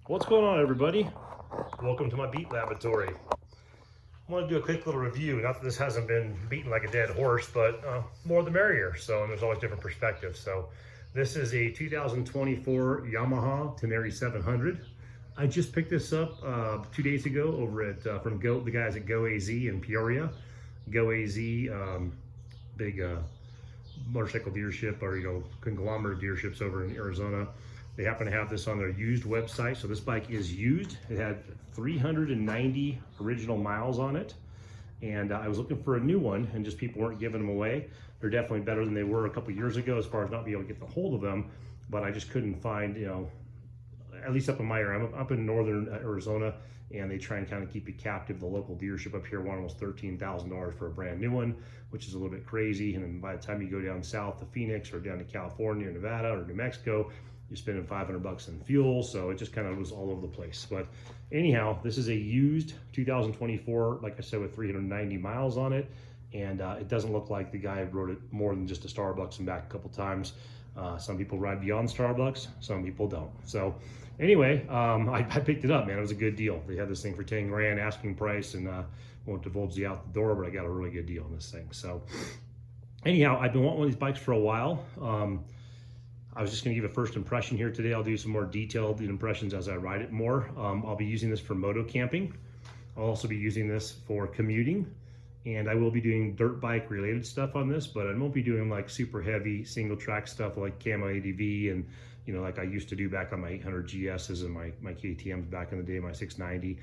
What's going on, everybody? Welcome to my beat laboratory. I want to do a quick little review. Not that this hasn't been beaten like a dead horse, but more the merrier. So, and there's always different perspectives. So this is a 2024 Yamaha Tenere 700. I just picked this up 2 days ago over at from the guys at Go AZ in Peoria. Go AZ, big motorcycle dealership, or conglomerate dealerships over in Arizona. They happen to have this on their used website. So this bike is used. It had 390 original miles on it. And I was looking for a new one, and just people weren't giving them away. They're definitely better than they were a couple years ago as far as not being able to get the hold of them. But I just couldn't find, at least up in my area. I'm up in northern Arizona, and they try and kind of keep you captive. The local dealership up here wanted almost $13,000 for a brand new one, which is a little bit crazy. And then by the time you go down south to Phoenix or down to California or Nevada or New Mexico, you're spending $500 in fuel. So it just kind of was all over the place. But anyhow, this is a used 2024, like I said, with 390 miles on it. And it doesn't look like the guy rode it more than just a Starbucks and back a couple times. Some people ride beyond Starbucks, some people don't. So anyway, I picked it up, man. It was a good deal. They had this thing for 10 grand asking price, and won't divulge you out the door, but I got a really good deal on this thing. So anyhow, I've been wanting one of these bikes for a while. I was just gonna give a first impression here today. I'll do some more detailed impressions as I ride it more. I'll be using this for moto camping. I'll also be using this for commuting, and I will be doing dirt bike related stuff on this, but I won't be doing like super heavy single track stuff like camo ADV and like I used to do back on my 800 GSs and my KTMs back in the day, my 690.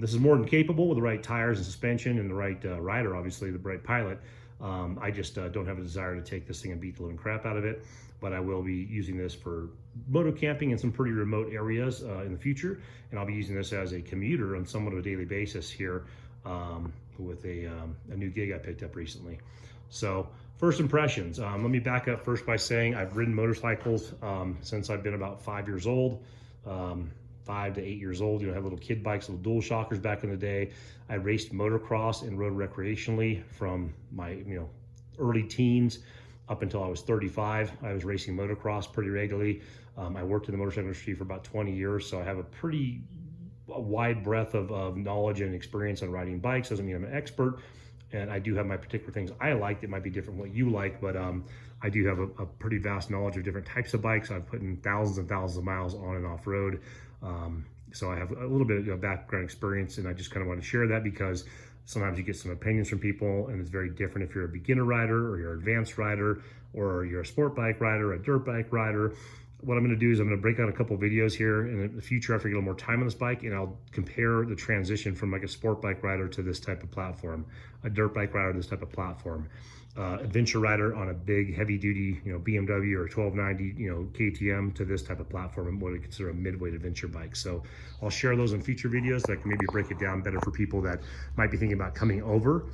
This is more than capable with the right tires and suspension and the right rider, obviously the right pilot. I just don't have a desire to take this thing and beat the living crap out of it, but I will be using this for moto camping in some pretty remote areas in the future, and I'll be using this as a commuter on somewhat of a daily basis here with a new gig I picked up recently. So first impressions, let me back up first by saying I've ridden motorcycles since I've been about 5 years old. 5 to 8 years old. I had little kid bikes, little dual shockers back in the day. I raced motocross and rode recreationally from my early teens up until I was 35. I was racing motocross pretty regularly. I worked in the motorcycle industry for about 20 years, so I have a pretty wide breadth of knowledge and experience on riding bikes. Doesn't mean I'm an expert, and I do have my particular things I like that might be different from what you like, but I do have a pretty vast knowledge of different types of bikes. I've put in thousands and thousands of miles on and off road. So I have a little bit of background experience, and I just kind of want to share that because sometimes you get some opinions from people, and it's very different if you're a beginner rider or you're an advanced rider or you're a sport bike rider, a dirt bike rider. What I'm going to do is I'm going to break out a couple of videos here in the future after I get a little more time on this bike, and I'll compare the transition from like a sport bike rider to this type of platform, a dirt bike rider to this type of platform, adventure rider on a big heavy duty BMW or 1290 KTM to this type of platform and what I consider a midweight adventure bike. So I'll share those in future videos that can maybe break it down better for people that might be thinking about coming over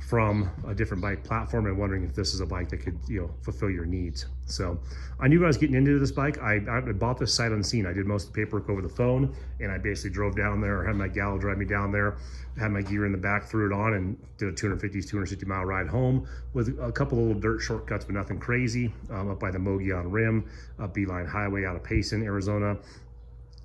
from a different bike platform and wondering if this is a bike that could fulfill your needs. So I knew I was getting into this bike. I bought this sight unseen. I did most of the paperwork over the phone, and I basically drove down there, or had my gal drive me down there, had my gear in the back, threw it on, and did a 260 mile ride home with a couple of little dirt shortcuts, but nothing crazy, up by the Mogollon Rim, up Beeline Highway out of Payson, Arizona.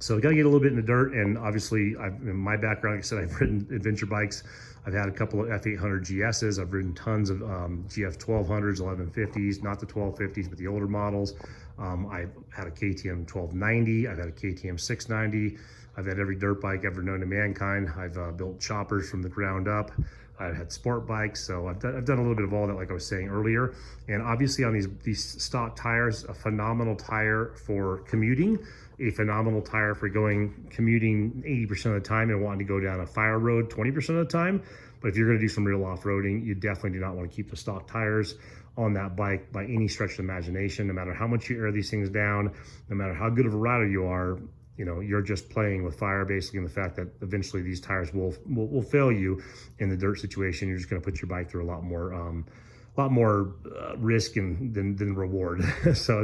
So got to get a little bit in the dirt, and obviously in my background, like I said, I've ridden adventure bikes. I've had a couple of F800 GSs. I've ridden tons of GF 1200s, 1150s, not the 1250s, but the older models. I've had a KTM 1290. I've had a KTM 690. I've had every dirt bike ever known to mankind. I've built choppers from the ground up. I've had sport bikes, so I've done a little bit of all that, like I was saying earlier. And obviously on these stock tires, a phenomenal tire for commuting, a phenomenal tire for commuting 80% of the time and wanting to go down a fire road 20% of the time. But if you're going to do some real off-roading, you definitely do not want to keep the stock tires on that bike by any stretch of the imagination. No matter how much you air these things down, no matter how good of a rider you are, you're just playing with fire, basically, in the fact that eventually these tires will fail you in the dirt situation. You're just going to put your bike through a lot more risk than reward. So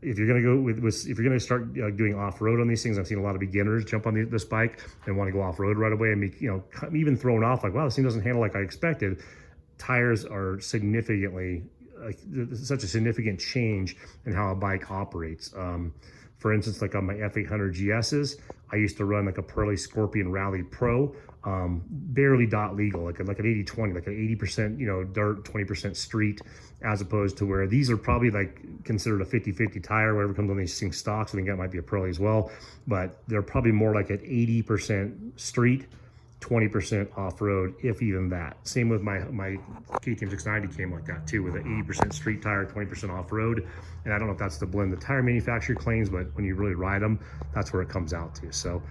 if you're going to go if you're going to start doing off-road on these things, I've seen a lot of beginners jump on this bike and want to go off-road right away and be even thrown off like, wow, this thing doesn't handle like I expected. Tires are significantly such a significant change in how a bike operates. For instance, like on my F800 GSs, I used to run like a Pirelli Scorpion Rally Pro, barely dot legal, like an 80-20, like an 80%, you know, dirt, 20% street, as opposed to where these are probably like considered a 50-50 tire, whatever comes on these things stocks. I think that might be a Pirelli as well, but they're probably more like an 80% street, 20% off-road, if even that. Same with my KTM 690 came like that too, with an 80% street tire, 20% off-road. And I don't know if that's the blend the tire manufacturer claims, but when you really ride them, that's where it comes out to. So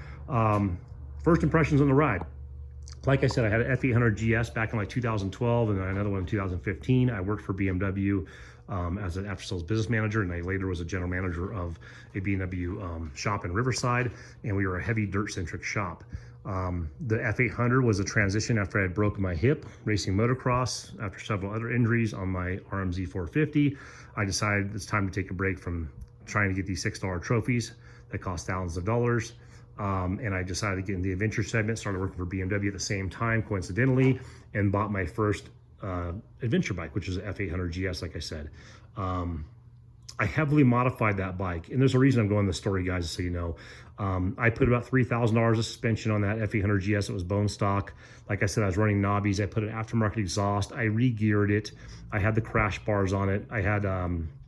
first impressions on the ride. Like I said, I had an F800 GS back in like 2012 and then another one in 2015. I worked for BMW as an after-sales business manager, and I later was a general manager of a BMW shop in Riverside, and we were a heavy dirt-centric shop. The F800 was a transition after I had broken my hip racing motocross. After several other injuries on my RMZ 450, I decided it's time to take a break from trying to get these $6 trophies that cost thousands of dollars. And I decided to get in the adventure segment, started working for BMW at the same time, coincidentally, and bought my first adventure bike, which is an F800 GS, like I said. I heavily modified that bike, and there's a reason I'm going this story, guys, so you know. I put about $3,000 of suspension on that F800 GS. It was bone stock. Like I said, I was running knobbies. I put an aftermarket exhaust. I re-geared it. I had the crash bars on it. I had,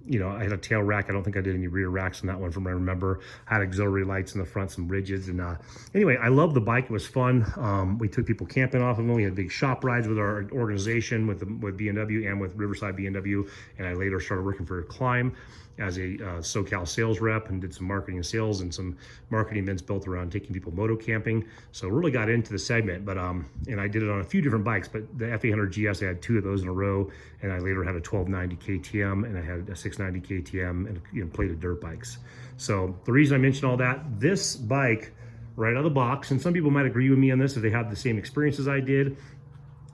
you know, I had a tail rack. I don't think I did any rear racks on that one from what I remember. I had auxiliary lights in the front, some rigids. And anyway, I loved the bike. It was fun. We took people camping off of them. We had big shop rides with our organization, with BMW and with Riverside BMW. And I later started working for Climb as a SoCal sales rep, and did some marketing and sales and some marketing events built around taking people moto camping. So really got into the segment, but and I did it on a few different bikes, but the F800 GS, I had 2 of those in a row, and I later had a 1290 KTM, and I had a 690 KTM, and, you know, plated dirt bikes. So the reason I mentioned all that, this bike right out of the box, and some people might agree with me on this if they have the same experience as I did,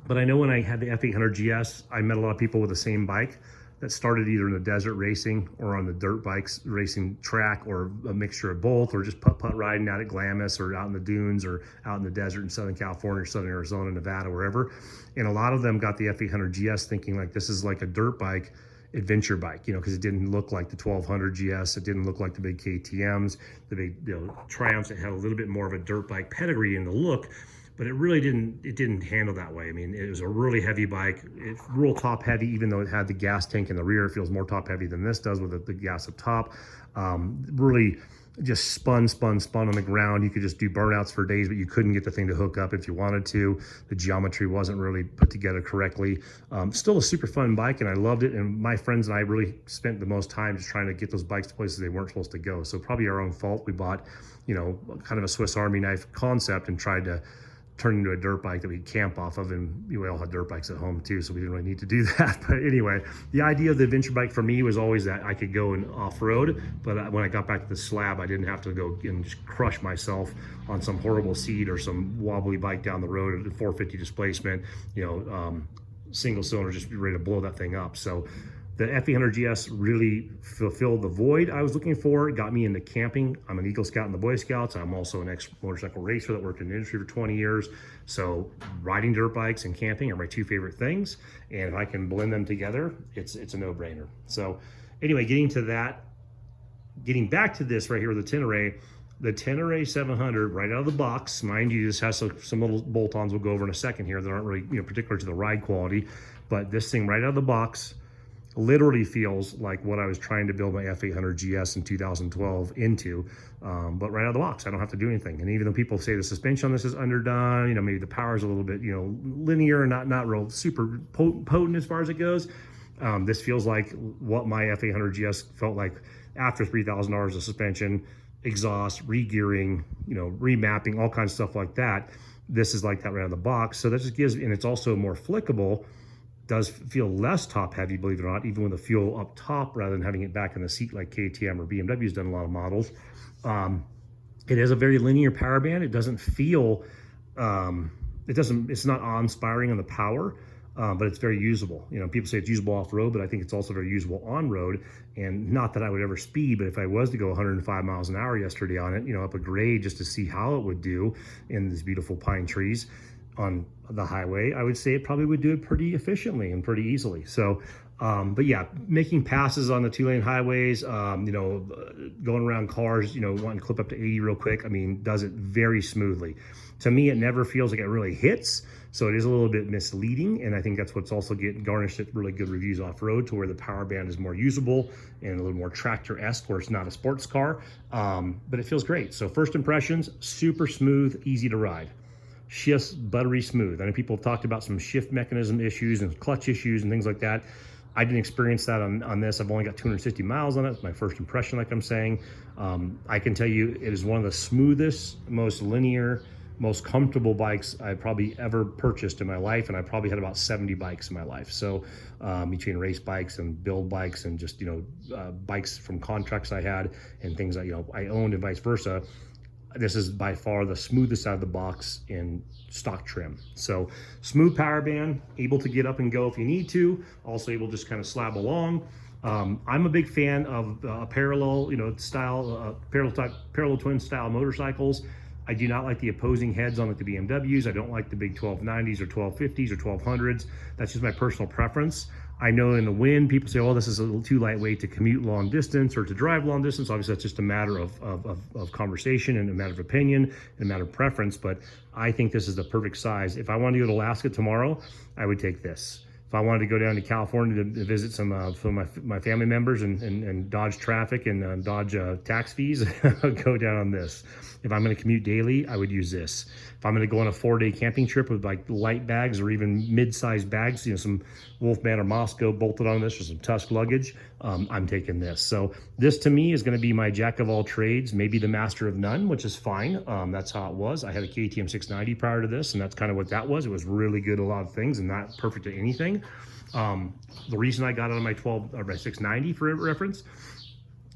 but I know when I had the F800 GS, I met a lot of people with the same bike that started either in the desert racing or on the dirt bikes racing track, or a mixture of both, or just putt riding out at Glamis or out in the dunes or out in the desert in Southern California or Southern Arizona, Nevada, wherever. And a lot of them got the F800 GS thinking like this is like a dirt bike adventure bike, you know, because it didn't look like the 1200 GS. It didn't look like the big KTMs, the big, you know, Triumphs. It had a little bit more of a dirt bike pedigree in the look, but it really didn't handle that way. I mean, it was a really heavy bike. It's real top heavy, even though it had the gas tank in the rear. It feels more top heavy than this does with the gas up top. Really just spun on the ground. You could just do burnouts for days, but you couldn't get the thing to hook up if you wanted to. The geometry wasn't really put together correctly. Still a super fun bike, and I loved it. And my friends and I really spent the most time just trying to get those bikes to places they weren't supposed to go. So probably our own fault. We bought, you know, kind of a Swiss Army knife concept and tried to turn into a dirt bike that we camp off of, and we all had dirt bikes at home too, so we didn't really need to do that. But anyway, the idea of the adventure bike for me was always that I could go and off-road, but when I got back to the slab, I didn't have to go and just crush myself on some horrible seat or some wobbly bike down the road at 450 displacement, you know, single cylinder, just be ready to blow that thing up. So the F800 GS really fulfilled the void I was looking for. It got me into camping. I'm an Eagle Scout in the Boy Scouts. I'm also an ex-motorcycle racer that worked in the industry for 20 years. So riding dirt bikes and camping are my 2 favorite things. And if I can blend them together, it's a no-brainer. So anyway, getting back to this right here with the Tenere 700 right out of the box. Mind you, this has some little bolt-ons we'll go over in a second here that aren't really, you know, particular to the ride quality. But this thing right out of the box literally feels like what I was trying to build my F800 GS in 2012 into, but right out of the box, I don't have to do anything. And even though people say the suspension on this is underdone, you know, maybe the power's a little bit, you know, linear and not real super potent as far as it goes, this feels like what my F800 GS felt like after $3,000 of suspension, exhaust, re-gearing, you know, remapping, all kinds of stuff like that. This is like that right out of the box. So that just gives, and it's also more flickable, does feel less top heavy, believe it or not, even with the fuel up top rather than having it back in the seat like KTM or BMW's done a lot of models. It has a very linear power band. It doesn't feel, it's not awe-inspiring on the power, but it's very usable. You know, people say it's usable off-road, but I think it's also very usable on-road. And not that I would ever speed, but if I was to go 105 miles an hour yesterday on it, you know, up a grade just to see how it would do in these beautiful pine trees on the highway, I would say it probably would do it pretty efficiently and pretty easily. So But yeah, making passes on the 2-lane highways, you know, going around cars, you know, wanting to clip up to 80 real quick. I mean, does it very smoothly. To me, it never feels like it really hits. So it is a little bit misleading. And I think that's what's also getting garnished at really good reviews off-road, to where the power band is more usable and a little more tractor-esque, where it's not a sports car. But it feels great. So first impressions, super smooth, easy to ride. Shifts buttery smooth. I know people have talked about some shift mechanism issues and clutch issues and things like that. I didn't experience that on this. I've only got 260 miles on it. It's my first impression, like I'm saying. I can tell you it is one of the smoothest, most linear, most comfortable bikes I probably ever purchased in my life. And I probably had about 70 bikes in my life. So between race bikes and build bikes and just, you know, bikes from contracts I had and things that, you know, I owned and vice versa, this is by far the smoothest out of the box in stock trim. So smooth power band, able to get up and go if you need to, also able to just kind of slab along. I'm a big fan of parallel, you know, style, parallel twin style motorcycles. I do not like the opposing heads on like the BMWs. I don't like the big 1290s or 1250s or 1200s. That's just my personal preference. I know in the wind, people say, oh, this is a little too lightweight to commute long distance or to drive long distance. Obviously, that's just a matter of conversation and a matter of opinion and a matter of preference. But I think this is the perfect size. If I wanted to go to Alaska tomorrow, I would take this. If I wanted to go down to California to visit some of my family members and dodge traffic and dodge tax fees, I'd go down on this. If I'm going to commute daily, I would use this. If I'm going to go on a 4-day camping trip with like light bags or even mid-sized bags, you know, some Wolfman or Moscow bolted on this or some Tusk luggage, I'm taking this. So this to me is going to be my jack of all trades, maybe the master of none, which is fine. That's how it was. I had a KTM 690 prior to this, and that's kind of what that was. It was really good at a lot of things and not perfect at anything. The reason I got out of my 690 for reference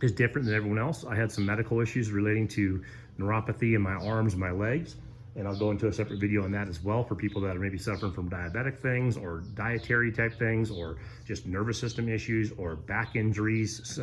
is different than everyone else. I had some medical issues relating to neuropathy in my arms and my legs, and I'll go into a separate video on that as well for people that are maybe suffering from diabetic things or dietary type things or just nervous system issues or back injuries,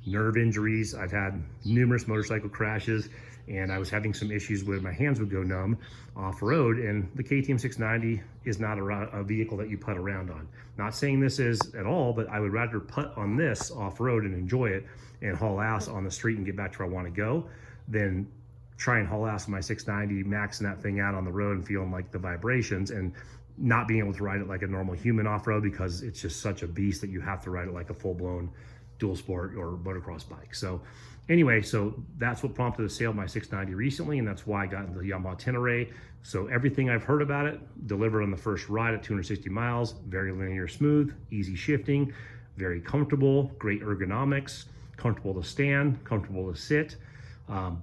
nerve injuries. I've had numerous motorcycle crashes, and I was having some issues where my hands would go numb off-road, and the KTM 690 is not a vehicle that you putt around on. Not saying this is at all, but I would rather putt on this off-road and enjoy it and haul ass on the street and get back to where I want to go than try and haul ass on my 690, maxing that thing out on the road and feeling like the vibrations and not being able to ride it like a normal human off-road, because it's just such a beast that you have to ride it like a full-blown dual sport or motocross bike. So anyway, so that's what prompted the sale of my 690 recently, and that's why I got into the Yamaha Tenere. So everything I've heard about it, delivered on the first ride at 260 miles, very linear smooth, easy shifting, very comfortable, great ergonomics, comfortable to stand, comfortable to sit.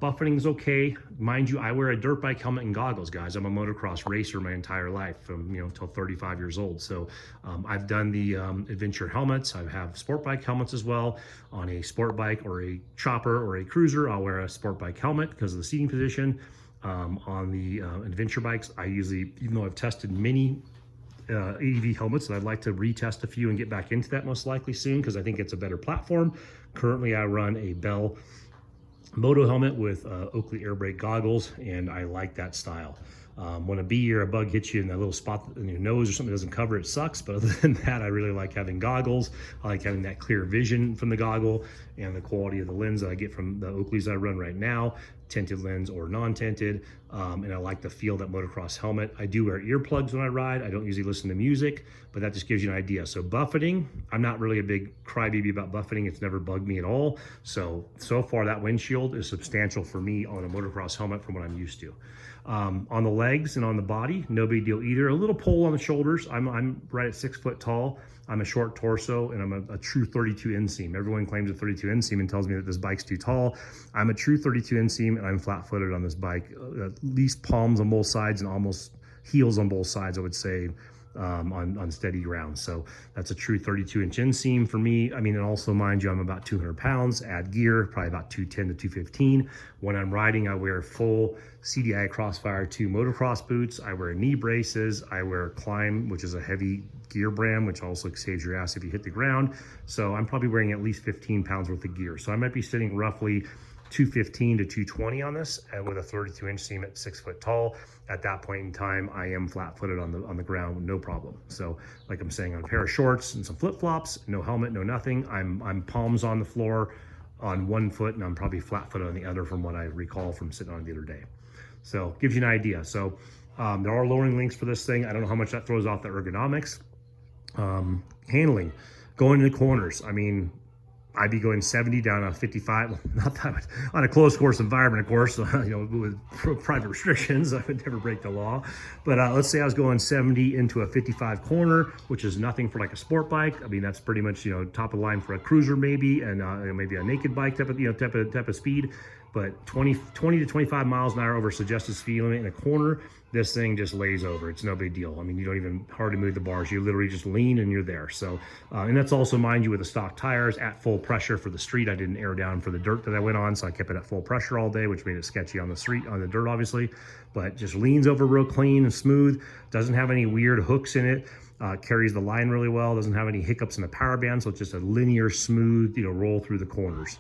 Buffeting is okay. Mind you, I wear a dirt bike helmet and goggles, guys. I'm a motocross racer my entire life, from, you know, till 35 years old. So I've done the adventure helmets. I have sport bike helmets as well. On a sport bike or a chopper or a cruiser, I'll wear a sport bike helmet because of the seating position. On the adventure bikes, I usually, even though I've tested many AEV helmets, and I'd like to retest a few and get back into that most likely soon because I think it's a better platform. Currently, I run a Bell Moto helmet with Oakley air brake goggles, and I like that style. When a bee or a bug hits you in that little spot in your nose or something that doesn't cover it, sucks. But other than that, I really like having goggles. I like having that clear vision from the goggle and the quality of the lens that I get from the Oakleys I run right now, tinted lens or non-tinted. And I like the feel of that motocross helmet. I do wear earplugs when I ride. I don't usually listen to music, but that just gives you an idea. So buffeting, I'm not really a big crybaby about buffeting. It's never bugged me at all. So far that windshield is substantial for me on a motocross helmet from what I'm used to. On the legs and on the body, no big deal either. A little pull on the shoulders. I'm right at 6 foot tall. I'm a short torso, and I'm a true 32 inseam. Everyone claims a 32 inseam and tells me that this bike's too tall. I'm a true 32 inseam, and I'm flat-footed on this bike. At least palms on both sides and almost heels on both sides, I would say, on steady ground. So that's a true 32-inch inseam for me. I mean, and also, mind you, I'm about 200 pounds, add gear, probably about 210 to 215. When I'm riding, I wear full CDI Crossfire 2 motocross boots. I wear knee braces. I wear Climb, which is a heavy gear brand, which also saves your ass if you hit the ground. So I'm probably wearing at least 15 pounds worth of gear. So I might be sitting roughly 215 to 220 on this, and with a 32-inch seam at 6 foot tall. At that point in time, I am flat-footed on the ground, no problem. So, like I'm saying, on a pair of shorts and some flip-flops, no helmet, no nothing. I'm palms on the floor on one foot, and I'm probably flat-footed on the other, from what I recall from sitting on it the other day. So, gives you an idea. So, there are lowering links for this thing. I don't know how much that throws off the ergonomics. Handling, going into corners. I mean, I'd be going 70 down a 55, well, not that much, on a closed course environment, of course, you know, with private restrictions, I would never break the law. But let's say I was going 70 into a 55 corner, which is nothing for like a sport bike. I mean, that's pretty much, you know, top of the line for a cruiser maybe, and maybe a naked bike type of speed. But 20 to 25 miles an hour over suggested speed limit in a corner, this thing just lays over. It's no big deal. I mean, you don't even hardly move the bars. You literally just lean and you're there. So, and that's also, mind you, with the stock tires at full pressure for the street. I didn't air down for the dirt that I went on, so I kept it at full pressure all day, which made it sketchy on the street, on the dirt, obviously. But just leans over real clean and smooth. Doesn't have any weird hooks in it. Carries the line really well. Doesn't have any hiccups in the power band, so it's just a linear, smooth, you know, roll through the corners.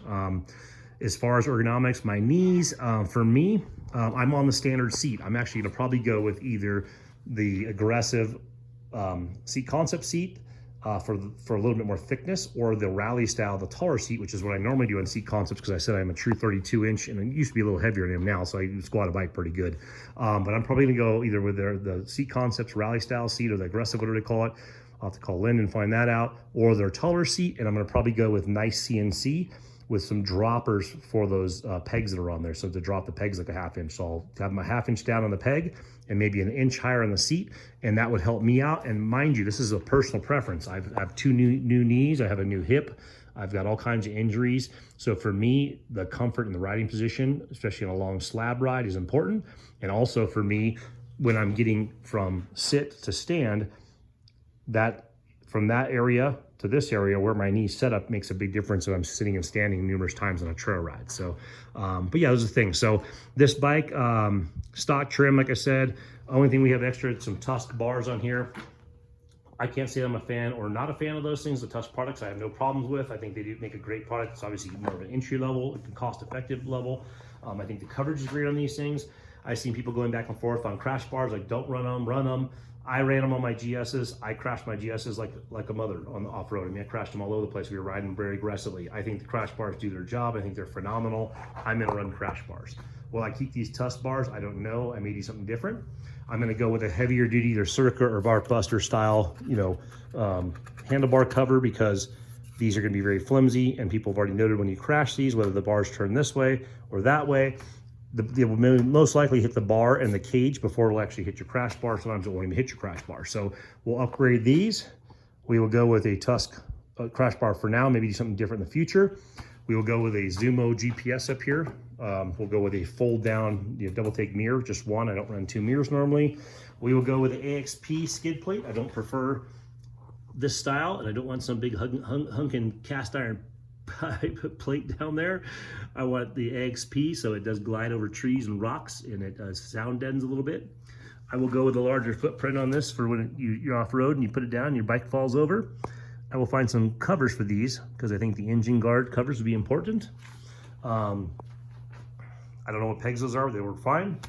As far as ergonomics, my knees, for me, I'm on the standard seat. I'm actually gonna probably go with either the aggressive seat concept seat for a little bit more thickness, or the rally style, the taller seat, which is what I normally do on seat concepts, because I said I'm a true 32-inch, and I used to be a little heavier than I am now, so I squat a bike pretty good. But I'm probably gonna go either with the seat concepts rally style seat, or the aggressive, whatever they call it. I'll have to call Lynn and find that out, or their taller seat, and I'm gonna probably go with nice CNC, with some droppers for those pegs that are on there. So to drop the pegs like a 1/2 inch. So I'll have my 1/2 inch down on the peg and maybe 1 inch higher on the seat, and that would help me out. And mind you, this is a personal preference. I have two new knees, I have a new hip, I've got all kinds of injuries. So for me, the comfort in the riding position, especially on a long slab ride, is important. And also for me, when I'm getting from sit to stand, that from that area to this area where my knee's set up makes a big difference if I'm sitting and standing numerous times on a trail ride. So, but yeah, those are the things. So this bike, stock trim, like I said, only thing we have extra, some Tusk bars on here. I can't say I'm a fan or not a fan of those things. The Tusk products I have no problems with. I think they do make a great product. It's obviously more of an entry level, cost-effective level. I think the coverage is great on these things. I've seen people going back and forth on crash bars, like don't run them, run them. I ran them on my GSs. I crashed my GSs like a mother on the off-road. I mean, I crashed them all over the place. We were riding very aggressively. I think the crash bars do their job. I think they're phenomenal. I'm gonna run crash bars. Will I keep these Tusk bars? I don't know. I may do something different. I'm gonna go with a heavier duty, either Circa or Bark Buster style, you know, handlebar cover, because these are gonna be very flimsy, and people have already noted when you crash these, whether the bars turn this way or that way, they will most likely hit the bar and the cage before it'll actually hit your crash bar. Sometimes it won't even hit your crash bar. So we'll upgrade these. We will go with a Tusk crash bar for now, maybe do something different in the future. We will go with a Zumo GPS up here. We'll go with a fold down, you know, double take mirror, just one. I don't run 2 mirrors normally. We will go with the AXP skid plate. I don't prefer this style, and I don't want some big hunkin' cast iron plate down there. I want the AXP, so it does glide over trees and rocks, and it sound deadens a little bit. I will go with a larger footprint on this for when you're off-road and you put it down and your bike falls over. I will find some covers for these, because I think the engine guard covers would be important. I don't know what pegs those are, but they work fine.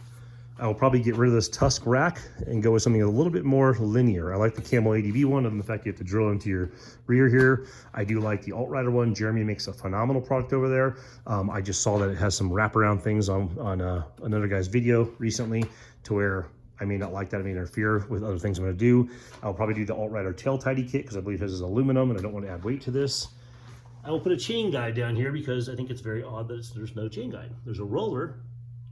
I will probably get rid of this Tusk rack and go with something a little bit more linear. I like the Camel ADV one, other than the fact you have to drill into your rear here. I do like the Alt-Rider one. Jeremy makes a phenomenal product over there. I just saw that it has some wraparound things on another guy's video recently, to where I may not like that. I may interfere with other things I'm gonna do. I'll probably do the Alt-Rider tail tidy kit, because I believe this is aluminum and I don't want to add weight to this. I will put a chain guide down here, because I think it's very odd that there's no chain guide. There's a roller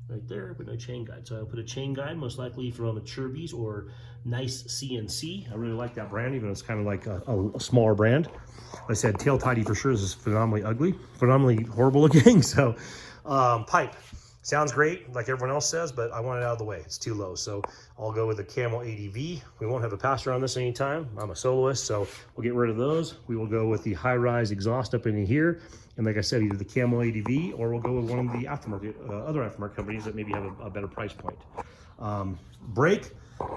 right there, but no chain guide. So I'll put a chain guide, most likely from a Chirby's or Nice CNC. I really like that brand, even though it's kind of like a smaller brand. Like I said, tail tidy for sure is phenomenally ugly, phenomenally horrible looking. So pipe sounds great, like everyone else says, but I want it out of the way. It's too low. So I'll go with the Camel ADV. We won't have a passer on this anytime. I'm a soloist, so we'll get rid of those. We will go with the high-rise exhaust up in here, And like I said, either the Camel ADV or we'll go with one of the aftermarket, other aftermarket companies that maybe have a better price point. Brake,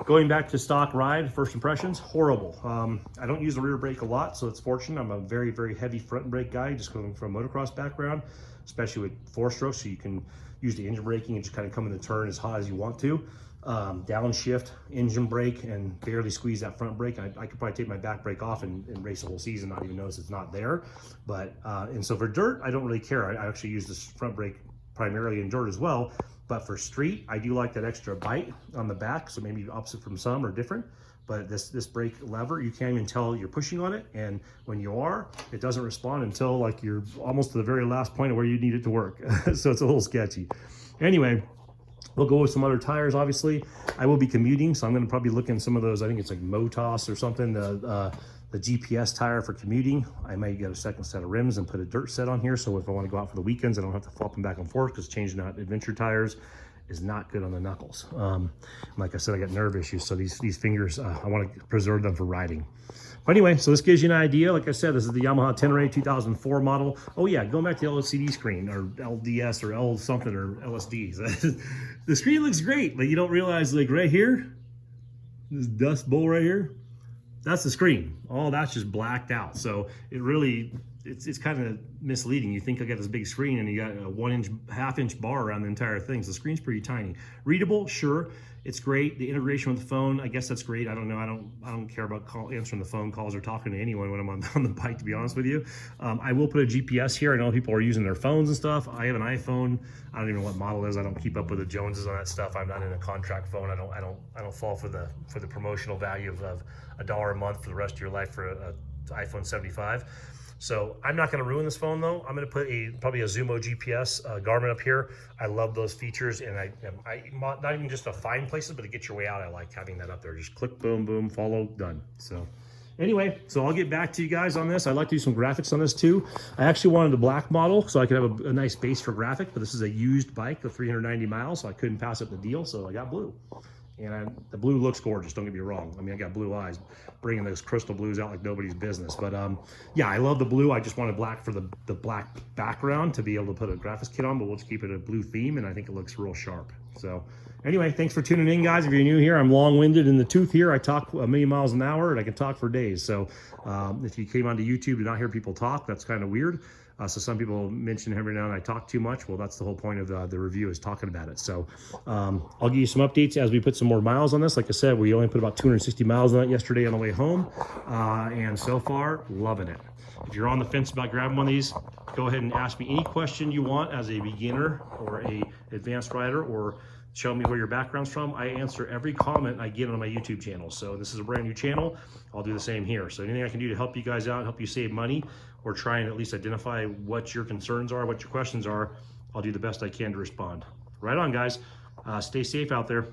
going back to stock ride, first impressions, horrible. I don't use the rear brake a lot, so it's fortunate. I'm a very, very heavy front brake guy, just coming from a motocross background, especially with 4-stroke, so you can use the engine braking and just kind of come in the turn as hot as you want to. Downshift, engine brake, and barely squeeze that front brake. I could probably take my back brake off and race the whole season, not even notice it's not there. But, and so for dirt, I don't really care. I actually use this front brake primarily in dirt as well. But for street, I do like that extra bite on the back, so maybe opposite from some or different. But this brake lever, you can't even tell you're pushing on it, and when you are, it doesn't respond until like you're almost to the very last point of where you need it to work. So it's a little sketchy. Anyway, we'll go with some other tires, obviously. I will be commuting, so I'm gonna probably look in some of those, I think it's like Motos or something, the GPS tire for commuting. I might get a second set of rims and put a dirt set on here, so if I want to go out for the weekends, I don't have to flop them back and forth, because changing out adventure tires is not good on the knuckles. Like I said, I got nerve issues, so these fingers, I want to preserve them for riding. But anyway, so this gives you an idea. Like I said, this is the Yamaha Tenere 2004 model. Oh yeah, going back to the LCD screen, or LDS, or L something, or LSDs. The screen looks great, but you don't realize, like right here, this dust bowl right here, that's the screen. All that's just blacked out. So it really, it's kind of misleading. You think I got this big screen and you got a 1-inch, half-inch bar around the entire thing. So the screen's pretty tiny. Readable, sure. It's great. The integration with the phone, I guess that's great. I don't know. I don't care about answering the phone calls or talking to anyone when I'm on the bike, to be honest with you. I will put a GPS here. I know people are using their phones and stuff. I have an iPhone. I don't even know what model it is. I don't keep up with the Joneses on that stuff. I'm not in a contract phone. I don't fall for the promotional value of $1 a month for the rest of your life for a iPhone 75. So I'm not going to ruin this phone though. I'm going to put probably a Zumo GPS Garmin up here. I love those features, and I not even just to find places, but to get your way out. I like having that up there. Just click, boom, boom, follow, done. So anyway, so I'll get back to you guys on this. I'd like to do some graphics on this too. I actually wanted the black model so I could have a nice base for graphic, but this is a used bike of 390 miles, so I couldn't pass up the deal, so I got blue. And the blue looks gorgeous, don't get me wrong. I mean, I got blue eyes, bringing those crystal blues out like nobody's business. But yeah, I love the blue. I just wanted black for the black background to be able to put a graphics kit on, but we'll just keep it a blue theme, and I think it looks real sharp. So anyway, thanks for tuning in, guys. If you're new here, I'm long-winded in the tooth here. I talk 1,000,000 miles an hour, and I can talk for days. So if you came onto YouTube to not hear people talk, that's kind of weird. So some people mention every now and then I talk too much. Well, that's the whole point of the review, is talking about it. So I'll give you some updates as we put some more miles on this. Like I said, we only put about 260 miles on it yesterday on the way home. And so far, loving it. If you're on the fence about grabbing one of these, go ahead and ask me any question you want as a beginner or a advanced rider, or show me where your background's from. I answer every comment I get on my YouTube channel. So this is a brand new channel. I'll do the same here. So anything I can do to help you guys out, help you save money, or try and at least identify what your concerns are, what your questions are, I'll do the best I can to respond. Right on, guys. Stay safe out there.